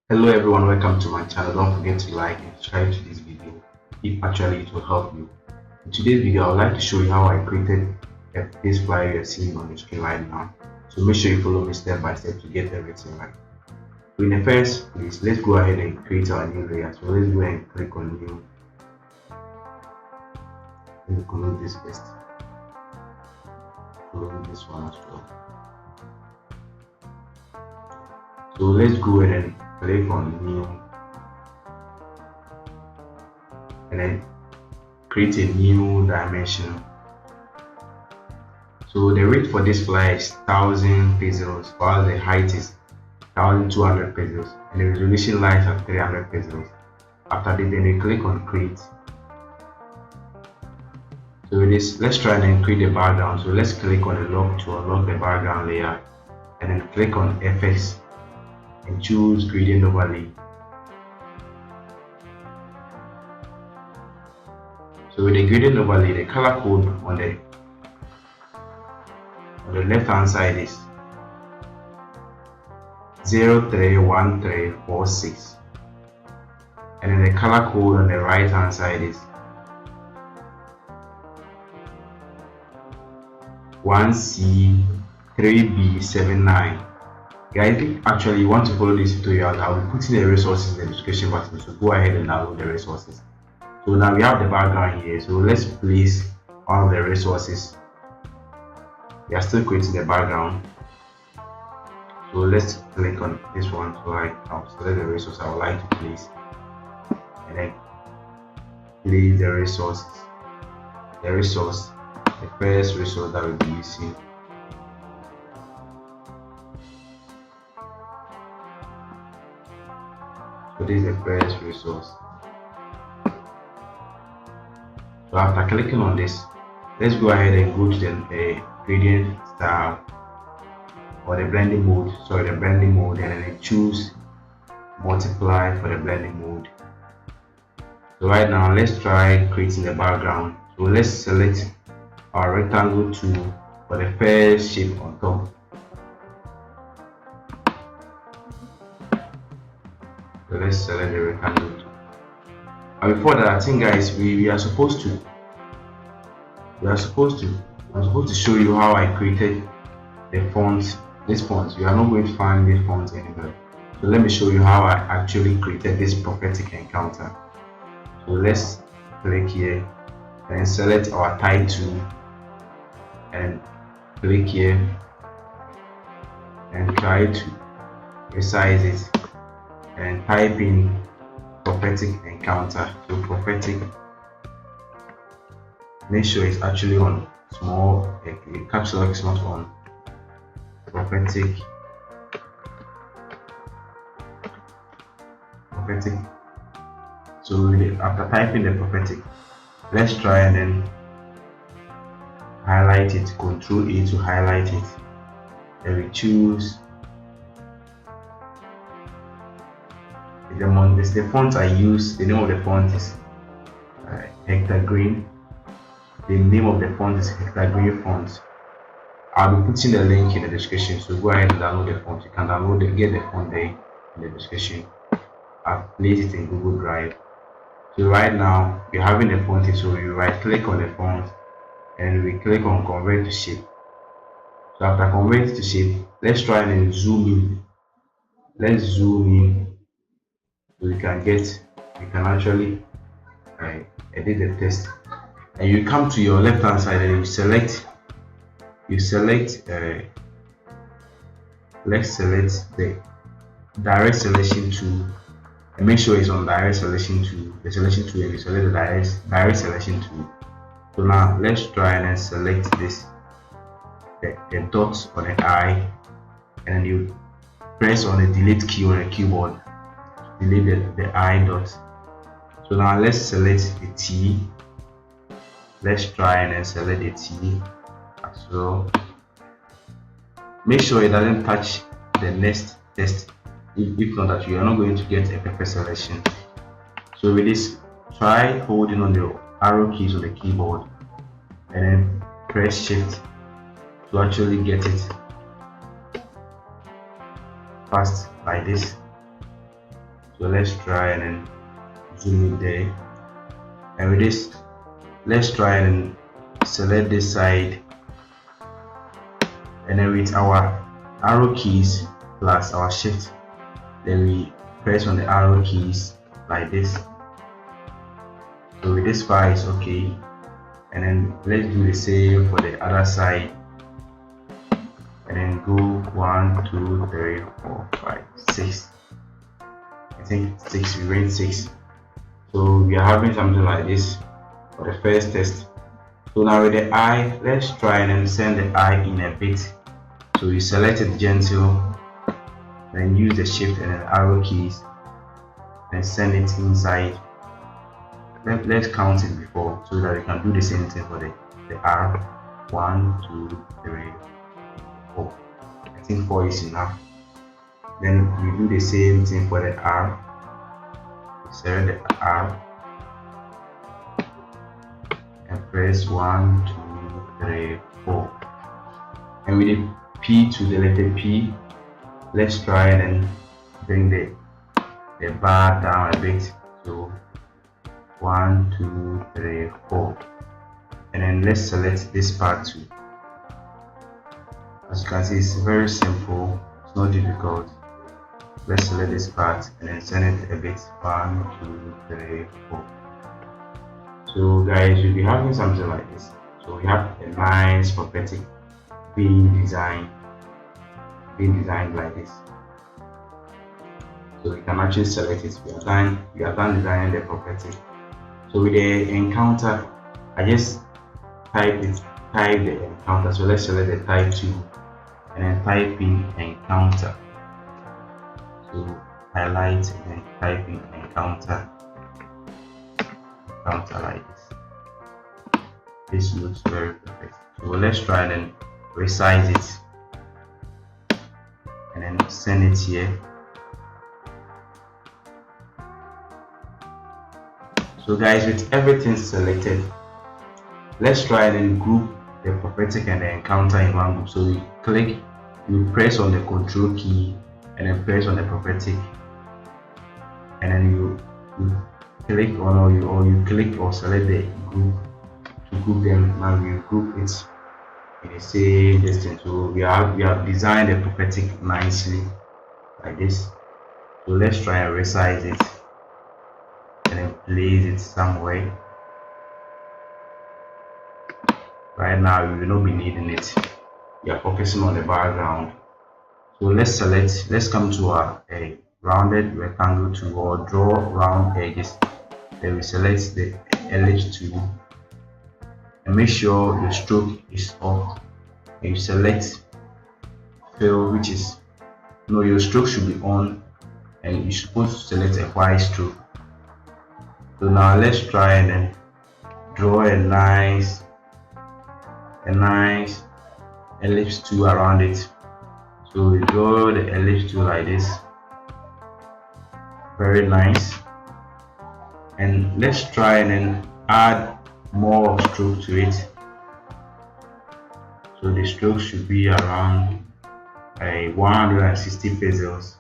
Hello everyone, welcome to my channel. Don't forget to like and subscribe to this video if actually it will help you. In today's video, I would like to show you how I created this flyer you're seeing on the screen right now. So make sure you follow me step by step to get everything right. So in the first place, let's go ahead and create our new layer. So let's go ahead and click on new. Let me close this first. Close this one as well. So let's go ahead and click on new and then create a new dimension. So the rate for this flyer is 1000 pixels, while the height is 1200 pixels, and the resolution lies at 300 pixels. After this, then we click on create. So with this, let's try and then create the background. So let's click on the lock to unlock the background layer, and then click on FX and choose gradient overlay. So with the gradient overlay, the color code on the left hand side is 031346, and then the color code on the right hand side is 1C3B79. Guys, if actually you want to follow this tutorial, I'll be putting the resources in the description box, so go ahead and download the resources. So now we have the background here, so let's place one of the resources. We are still creating the background, so let's click on this one. So I'll select the resource I would like to place, and then place the resources. The first resource that we'll be using. So this is the first resource. So after clicking on this, let's go ahead and go to the gradient style or the blending mode. Sorry, the blending mode, and then choose multiply for the blending mode. So right now, let's try creating the background. So let's select our rectangle tool for the first shape on top. So let's select the rectangle tool. And before that, I think guys, I'm supposed to show you how I created the font. This font, you are not going to find this font anywhere. So let me show you how I actually created this prophetic encounter. So let's click here and select our title and click here and try to resize it and type in prophetic encounter. So prophetic, make sure it's actually on small, caps lock is not on. Prophetic. So after typing the prophetic, let's try and then highlight it. Control A to highlight it. Then we choose the font I use. The name of the font is Hector Green. The name of the font is Hector Green font. I'll be putting the link in the description, so go ahead and download the font. You can download it, get the font there in the description. I've placed it in Google Drive. So right now we're having the font here, so we right click on the font and we click on convert to shape. So after convert to shape, let's try and zoom in. Let's zoom in so we can actually edit the text. And you come to your left hand side and you select let's select the direct selection tool and make sure it's on direct selection tool. The selection tool, and you select the direct selection tool. So now let's try and then select this, the dots on the eye, and then you press on the delete key on the keyboard to delete the eye dot. So now let's select the T. Let's try and then select the T as well. Make sure it doesn't touch the next text. If not, that you are not going to get a perfect selection. So with this, try holding on the arrow keys on the keyboard and then press shift to actually get it fast like this. So let's try and then zoom it there. And with this, let's try and select this side, and then with our arrow keys plus our shift, then we press on the arrow keys like this. So with this far is okay, and then let's do the same for the other side, and then go 1 2 3 4 5 6. I think 6, we went 6. So we are having something like this for the first test. So now with the eye, let's try and then send the eye in a bit. So you select it gentle, then use the shift and the arrow keys, and send it inside. Let's count it before so that we can do the same thing for the R. 1 2 3 4. I think 4 is enough. Then we do the same thing for the R. Select the R and press 1 2 3 4. And with the P to the letter P, let's try and bring the bar down a bit. So 1 2 3 4, and then let's select this part too. As you can see, it's very simple, it's not difficult. Let's select this part and then send it a bit. 1 2 3 4. So guys, you'll be having something like this. So we have a nice prophetic being designed like this. So we can actually select it. We are done designing the prophetic. So with the encounter, I just type the encounter. So let's select the type 2 and then type in encounter. So highlight and then type in encounter like this. This looks very perfect. So let's try and then resize it and then send it here. So guys, with everything selected, let's try and then group the prophetic and the encounter in one group. So you press on the control key and then press on the prophetic, and then you click on or you click or select the group to group them. Now we group it in the same distance. So we have designed the prophetic nicely like this. So let's try and resize it and then place it somewhere. Right now we will not be needing it. We are focusing on the background. So let's come to a rounded rectangle tool or draw round edges. Then we select the ellipse tool and make sure your stroke is off. And you select fill, which is your stroke should be on, and you're supposed to select a white stroke. So now let's try and then draw a nice ellipse tool around it. So we draw the ellipse tool like this, very nice. And let's try and then add more stroke to it. So the stroke should be around 160 pixels.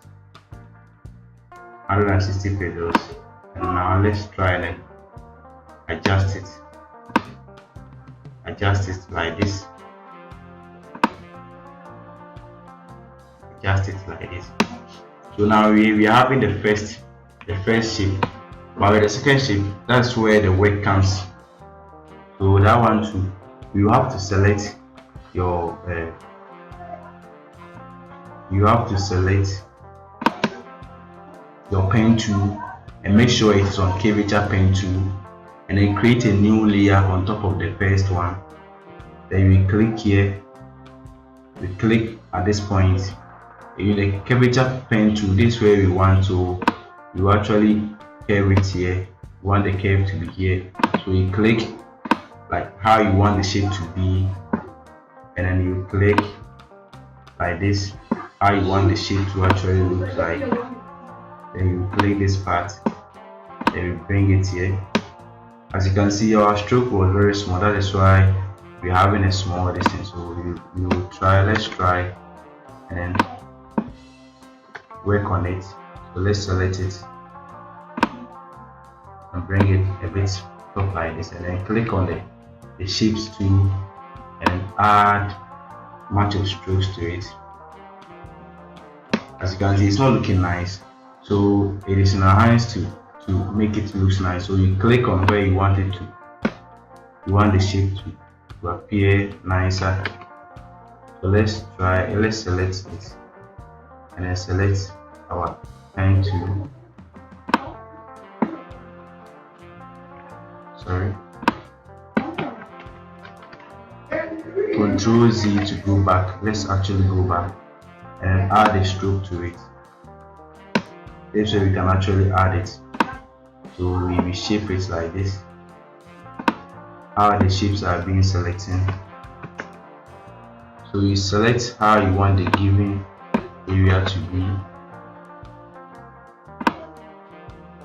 And now let's try and adjust it like this. So now we are having the first shape, but with the second shape, that's where the work comes. So that one too, you have to select your pen tool and make sure it's on curvature pen tool, and then create a new layer on top of the first one. Then we click here, we click at this point, in the curvature pen tool. This way we want to actually curve it here. You want the curve to be here, so you click like how you want the shape to be, and then you click like this, how you want the shape to actually look like. Then you click this part, then you bring it here. As you can see, our stroke was very small, that is why we're having a small distance. So let's try and then work on it. So let's select it and bring it a bit up like this, and then click on the shapes tool and add match of strokes to it. As you can see, it's not looking nice, so it is in our hands to make it look nice. So you click on where you want it to, you want the shape to appear nicer. So let's select this and then select our pen tool. Sorry, Control Z to go back. Let's actually go back and add a stroke to it. This way we can actually add it. So we reshape it like this. How the shapes are being selected. So you select how you want the given area to be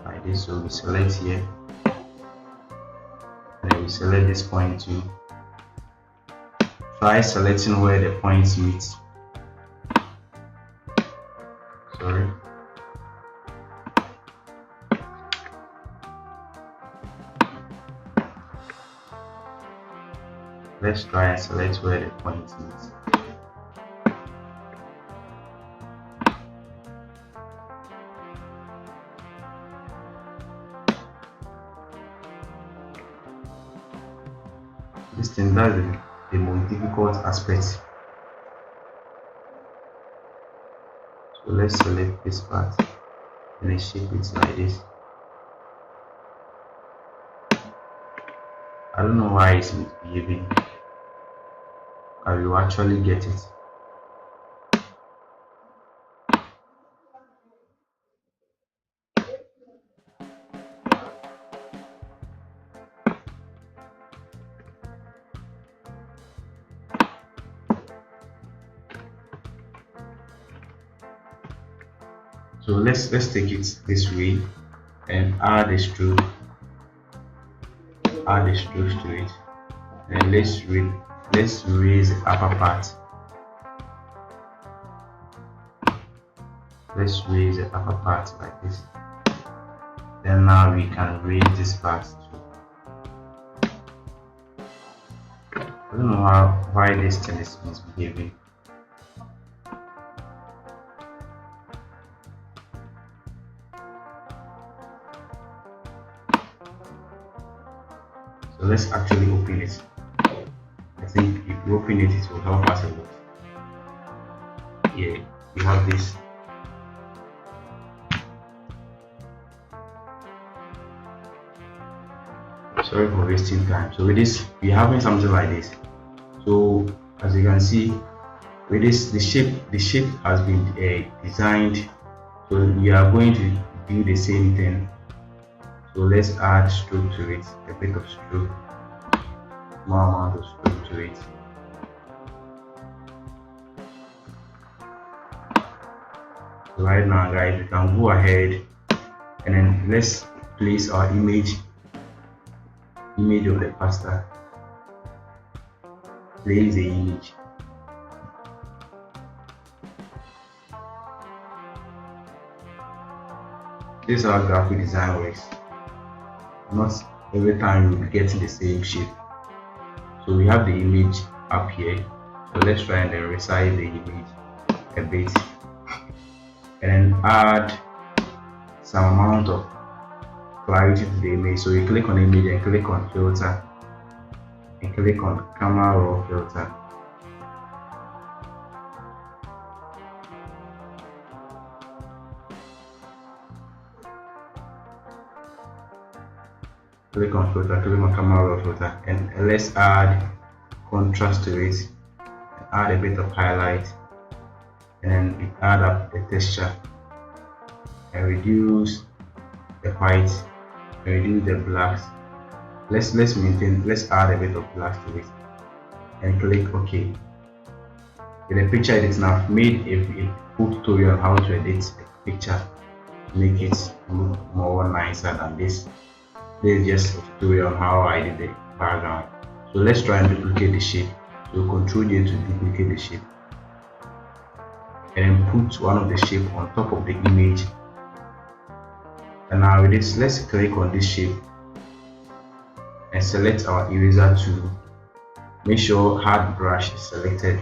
like this. So we select here and then we select this point too. Try selecting where the points meet. Sorry. Let's try and select where the point meets. This thing, that's the most difficult aspect. So let's select this part and then shape it like this. I don't know why it's misbehaving. I will actually get it. So let's take it this way and add the stroke. Add the strokes to it, and let's raise the upper part. Let's raise the upper part like this. Then now we can raise this part too. I don't know why this thing is misbehaving. So let's actually open it. I think if we open it, it will help us a lot. Here we have this. Sorry for wasting time. So with this, we're having something like this. So as you can see, with this, the shape has been designed. So we are going to do the same thing. So let's add stroke to it, a bit of stroke, more amount of stroke to it. So right now guys, we can go ahead and then let's place our image of the pasta. Place the image. This is how graphic design works. Not every time you'll be getting the same shape. So we have the image up here. So let's try and then resize the image a bit and then add some amount of clarity to the image. So you click on the image and click on filter and click on camera raw filter. Click on filter, click on camera raw filter, and let's add contrast to it, add a bit of highlight, and then we add up the texture and reduce the white and reduce the blacks. Let's add a bit of black to it and click OK. In the picture editing, I've made a full tutorial on how to edit a picture to make it look more nicer than this. This is just a tutorial on how I did the background. So let's try and duplicate the shape. So Ctrl J to duplicate the shape and then put one of the shape on top of the image And now with this, let's click on this shape and select our eraser tool. Make sure hard brush is selected.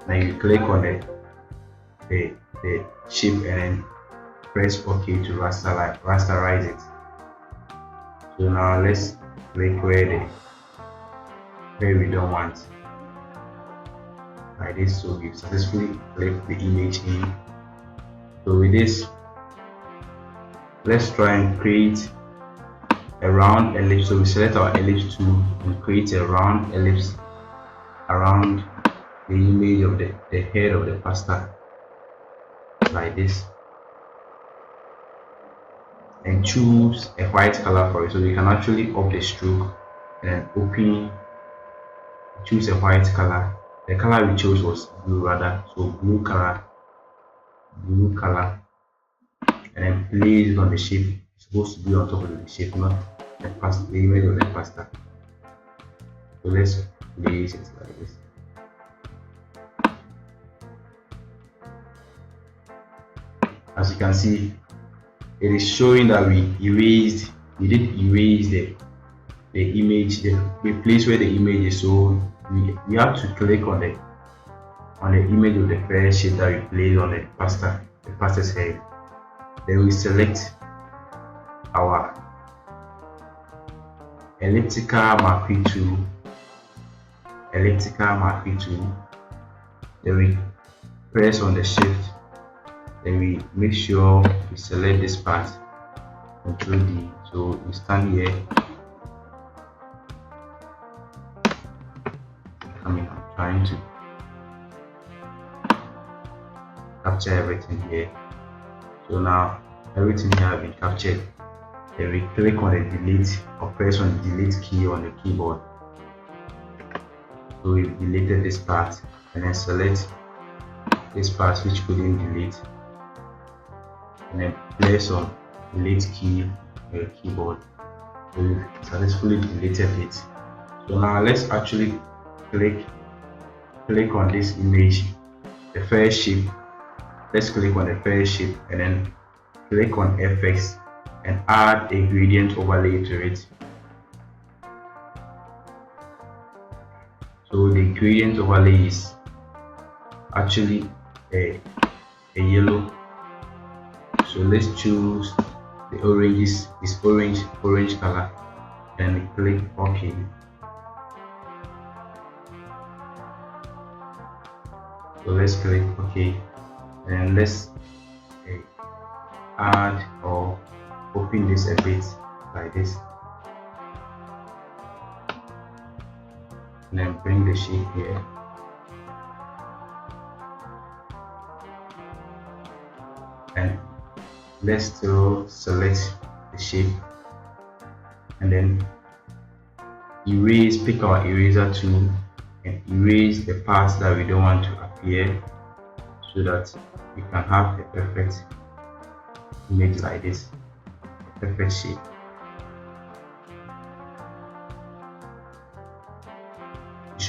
Then you click on the shape and then press OK to rasterize it. So now let's click where we don't want, like this. So we've successfully clicked the image in. So with this, let's try and create a round ellipse. So we select our ellipse tool and create a round ellipse around the image of the head of the pastor, like this, and choose a white color for it. So we can actually up the stroke and open, choose a white color. The color we chose was blue rather, so blue color, and then place it on the shape. It's supposed to be on top of the shape, not the image of the pastor. So let's place it like this. As you can see, it is showing that we did erase the image, the place where the image is. So we have to click on the image of the first shape that we placed on the pastor's head. Then we select our elliptical marquee tool. Then we press on the shift. Then we make sure we select this part, Control D. So we stand here. I'm trying to capture everything here. So now everything here has been captured. Then we click on the delete or press on the delete key on the keyboard. So we've deleted this part, and then select this part which couldn't delete, and then press on delete key on your keyboard. So we've successfully deleted it. So now let's actually click on this image, the first shape. Let's click on the first shape and then click on FX and add a gradient overlay to it. So the gradient overlay is actually a yellow. So let's choose the orange, this orange color, and click OK. So let's click OK, and let's add or open this a bit like this, and then bring the shape here. And let's still select the shape and then pick our eraser tool and erase the parts that we don't want to appear, so that we can have a perfect image like this, a perfect shape. It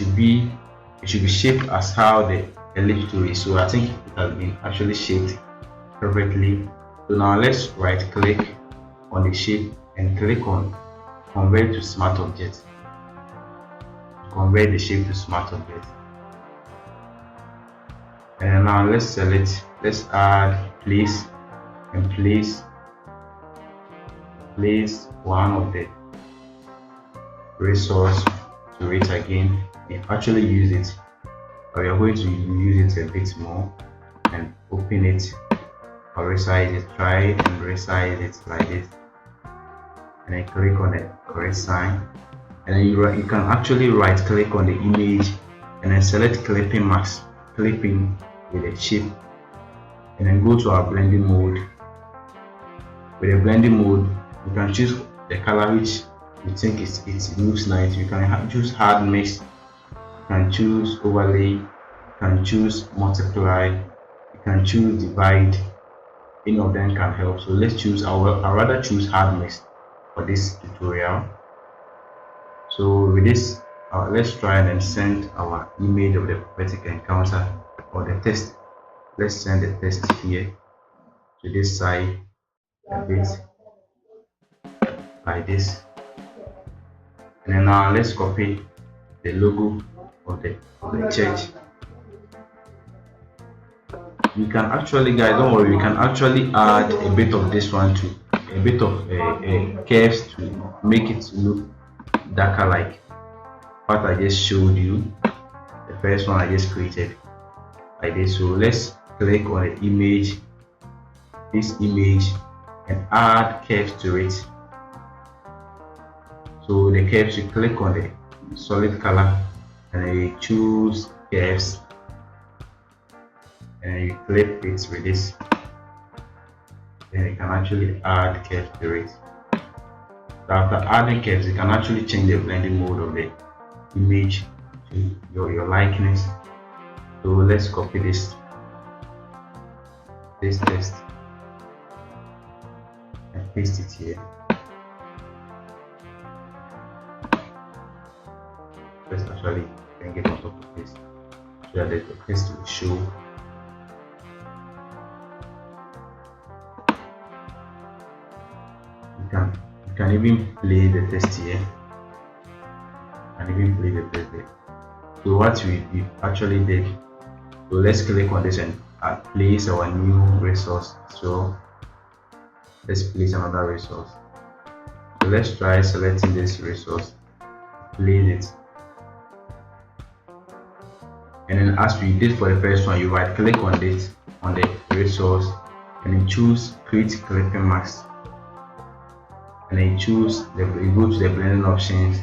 should be shaped as how the ellipse tool is. So I think it has been actually shaped perfectly. So now let's right click on the shape and click on convert to smart object. Convert the shape to smart object. And now let's add place and place one of the resource to it again. We actually use it, but we are going to use it a bit more and open it or resize it. Try it and resize it like this, and then click on the correct sign, and then you can actually right click on the image and then select clipping mask, clipping with a shape, and then go to our blending mode. With the blending mode, you can choose the color which you think it looks nice. You can choose hard mix, you can choose overlay, you can choose multiply, you can choose divide. Any of them can help. So let's choose, I'd rather choose hard mix for this tutorial. So with this, let's try and then send our image of the prophetic encounter or the text. Let's send the text here to this side a bit. like this. And then now let's copy the logo of the church. You can actually, guys, don't worry, you can actually add a bit of this one to a bit of curves to make it look darker, like what I just showed you, the first one I just created like this. So let's click on the image, this image, and add curves to it. So the curves, you click on the solid color and then you choose curves and you clip it with this. Then you can actually add curves to it. So after adding curves, you can actually change the blending mode of the image to your likeness. So let's copy this text and paste it here. Let's actually bring it on top of this so that the text will show. You can even play the text here. So what we actually did, so let's click on this and place our new resource. So let's place another resource. So let's try selecting this resource, place it, and then as we did for the first one, you right click on this, on the resource, and then choose create clipping mask, and then choose you go to the blending options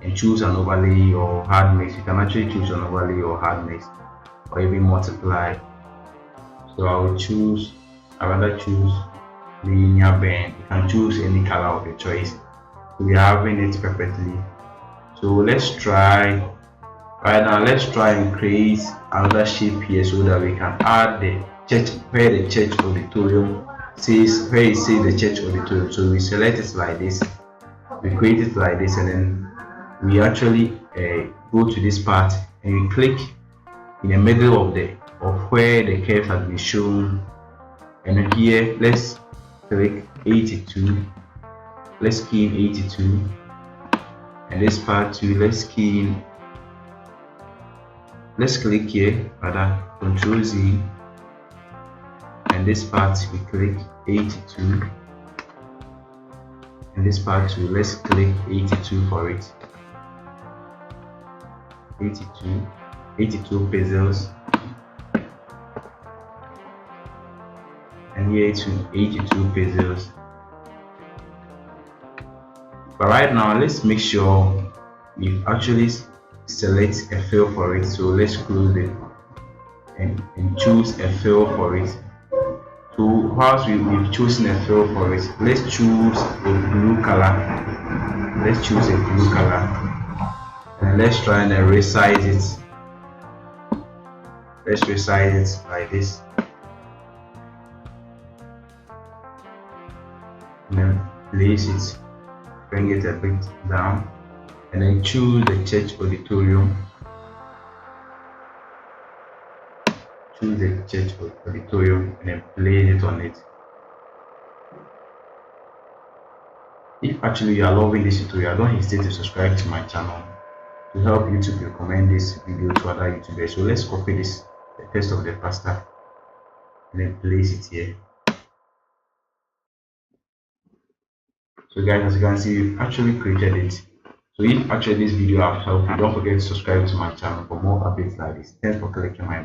and choose an overlay or hard mix. You can actually choose an overlay or hard mix or even multiply. So I rather choose linear bend. You can choose any color of your choice. So we are having it perfectly. So let's try right now. Let's try and create another shape here so that we can add the church where the church auditorium says, where it says the church auditorium. So we select it like this, we create it like this, and then we actually go to this part and we click in the middle of where the curve has been shown, and then here let's click 82. Let's key in 82, and this part too, let's key in. Let's click here, rather Ctrl Z, and this part we click 82, and this part too, let's click 82 for it. 82 pixels, and here to 82 pixels. But right now let's make sure we actually select a fill for it. So let's close it and choose a fill for it. So whilst we've chosen a fill for it, let's choose a blue color. And let's try and resize it. Let's resize it like this, and then place it, bring it a bit down, and then choose the church auditorium. And then place it on it. If actually you are loving this tutorial, don't hesitate to subscribe to my channel to help YouTube recommend this video to other YouTubers. So let's copy this, the text of the pastor, and then place it here. So guys, as you can see, we've actually created it. So if actually this video has helped you, don't forget to subscribe to my channel for more updates like this. Thanks for clicking my